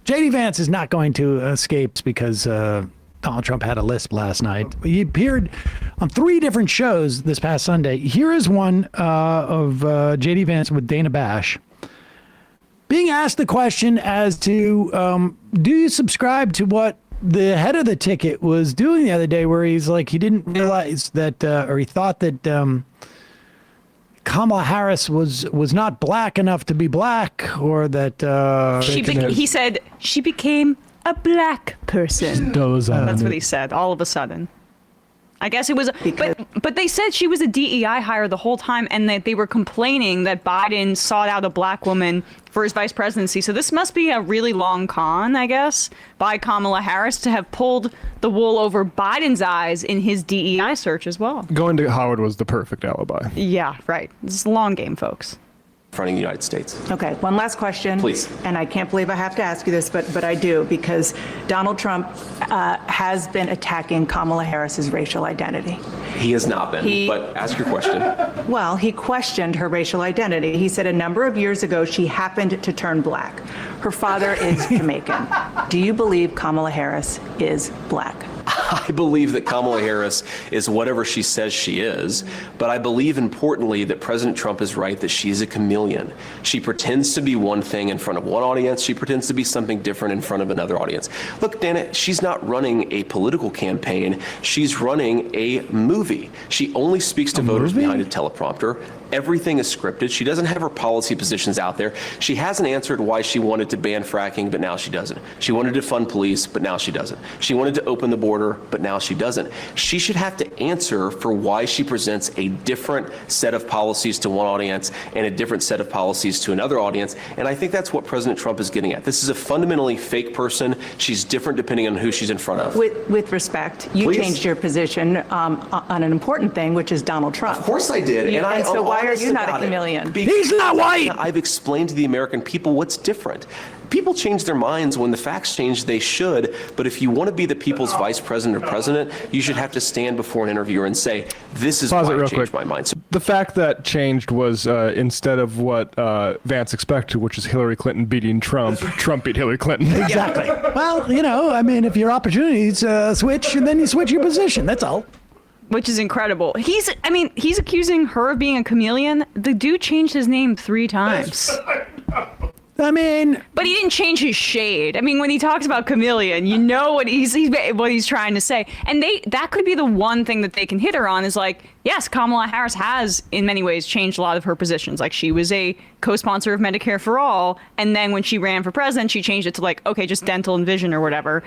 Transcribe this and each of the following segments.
J.D. Vance is not going to escape because Donald Trump had a lisp last night. He appeared on 3 different shows this past Sunday. Here is one of J.D. Vance with Dana Bash being asked the question as to, do you subscribe to what the head of the ticket was doing the other day, where he's like, he didn't realize that, or he thought that Kamala Harris was not black enough to be black, or that he said she became a black person. That's what he said all of a sudden. I guess it was, but they said she was a DEI hire the whole time, and that they were complaining that Biden sought out a black woman for his vice presidency. So this must be a really long con, I guess, by Kamala Harris to have pulled the wool over Biden's eyes in his DEI search as well. Going to Howard was the perfect alibi. Yeah, right. This is a long game, folks. Fronting the United States. Okay, one last question. Please. And I can't believe I have to ask you this, but I do, because Donald Trump has been attacking Kamala Harris's racial identity. He has not been, but ask your question. Well, he questioned her racial identity. He said a number of years ago she happened to turn black. Her father is Jamaican. Do you believe Kamala Harris is black? I believe that Kamala Harris is whatever she says she is, but I believe importantly that President Trump is right that she is a chameleon. She pretends to be one thing in front of one audience. She pretends to be something different in front of another audience. Look, Dana, she's not running a political campaign. She's running a movie. She only speaks to voters behind a teleprompter. Everything is scripted. She doesn't have her policy positions out there. She hasn't answered why she wanted to ban fracking, but now she doesn't. She wanted to fund police, but now she doesn't. She wanted to open the border, but now she doesn't. She should have to answer for why she presents a different set of policies to one audience and a different set of policies to another audience. And I think that's what President Trump is getting at. This is a fundamentally fake person. She's different depending on who she's in front of. With respect, you changed your position on an important thing, which is Donald Trump. Of course I did. And so why are you not a chameleon? He's not white. I've explained to the American people what's different. People change their minds when the facts change. They should. But if you want to be the people's vice president or president, you should have to stand before an interviewer and say, this is why I changed my mind. So the fact that changed was instead of what Vance expected, which is Hillary Clinton beating Trump, Trump beat Hillary Clinton. Exactly. Well, you know, I mean, if your opportunities switch, and then you switch your position. That's all. Which is incredible. He's accusing her of being a chameleon. The dude changed his name 3 times. I mean, but he didn't change his shade. I mean, when he talks about chameleon, you know what he's trying to say. And that could be the one thing that they can hit her on is like, yes, Kamala Harris has in many ways changed a lot of her positions. Like she was a co-sponsor of Medicare for All, and then when she ran for president, she changed it to like, okay, just dental and vision or whatever.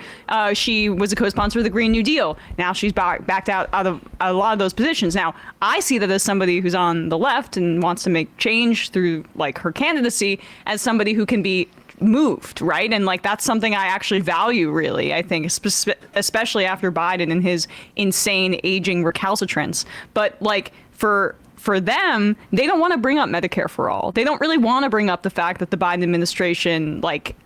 She was a co-sponsor of the Green New Deal. Now she's backed out of a lot of those positions. Now I see that as somebody who's on the left and wants to make change through like her candidacy as somebody who can be moved, right? And like that's something I actually value, really. I think especially after Biden and his insane aging recalcitrance. But like for them, they don't want to bring up Medicare for All. They don't really want to bring up the fact that the Biden administration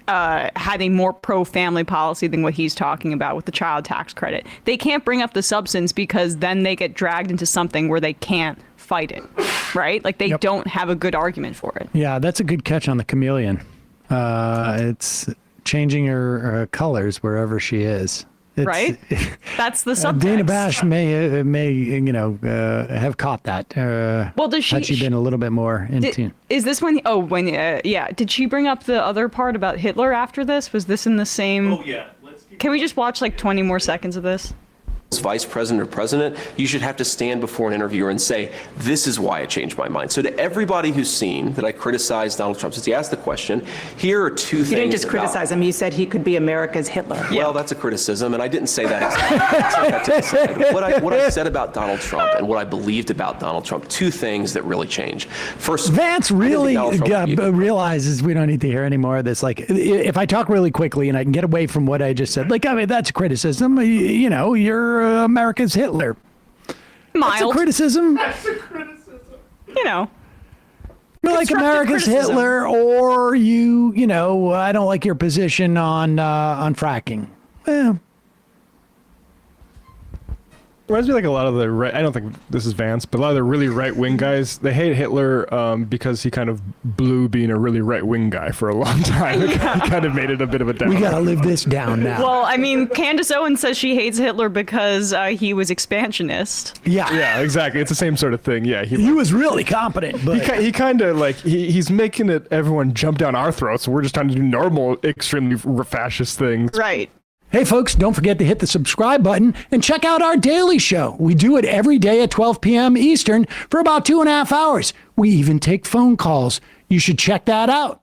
had a more pro-family policy than what he's talking about with the child tax credit. They can't bring up the substance because then they get dragged into something where they can't fight it, right? Like they don't have a good argument for it. Yeah, that's a good catch on the chameleon. It's changing her colors wherever she is. Right? That's the subtext. Dana Bash may have caught that. Well, does she? Had she been a little bit more in tune? Is this when? Yeah. Did she bring up the other part about Hitler after this? Was this in the same? Oh yeah. Can we just watch like 20 more seconds of this? Vice president or president, you should have to stand before an interviewer and say, this is why I changed my mind. So to everybody who's seen that I criticized Donald Trump, since he asked the question, here are 2 things. You didn't just criticize him. You said he could be America's Hitler. Well, that's a criticism, and I didn't say that exactly. What I said about Donald Trump and what I believed about Donald Trump, 2 things that really changed. First, Vance really realizes we don't need to hear any more of this. Like, if I talk really quickly and I can get away from what I just said, like, I mean, that's criticism. You know, you're America's Hitler. Mild. That's a criticism. You know. You're like America's Hitler, or you know, I don't like your position on fracking. Well, reminds me like a lot of the right. I don't think this is Vance, but a lot of the really right wing guys, they hate Hitler because he kind of blew being a really right wing guy for a long time. He kind of made it a bit of a down. We got to live this down now. Well, I mean, Candace Owens says she hates Hitler because he was expansionist. Yeah, exactly. It's the same sort of thing. Yeah, he was really competent, but he kind of like he's making it everyone jump down our throats. So we're just trying to do normal, extremely fascist things. Right. Hey, folks, don't forget to hit the subscribe button and check out our daily show. We do it every day at 12 p.m. Eastern for about 2.5 hours. We even take phone calls. You should check that out.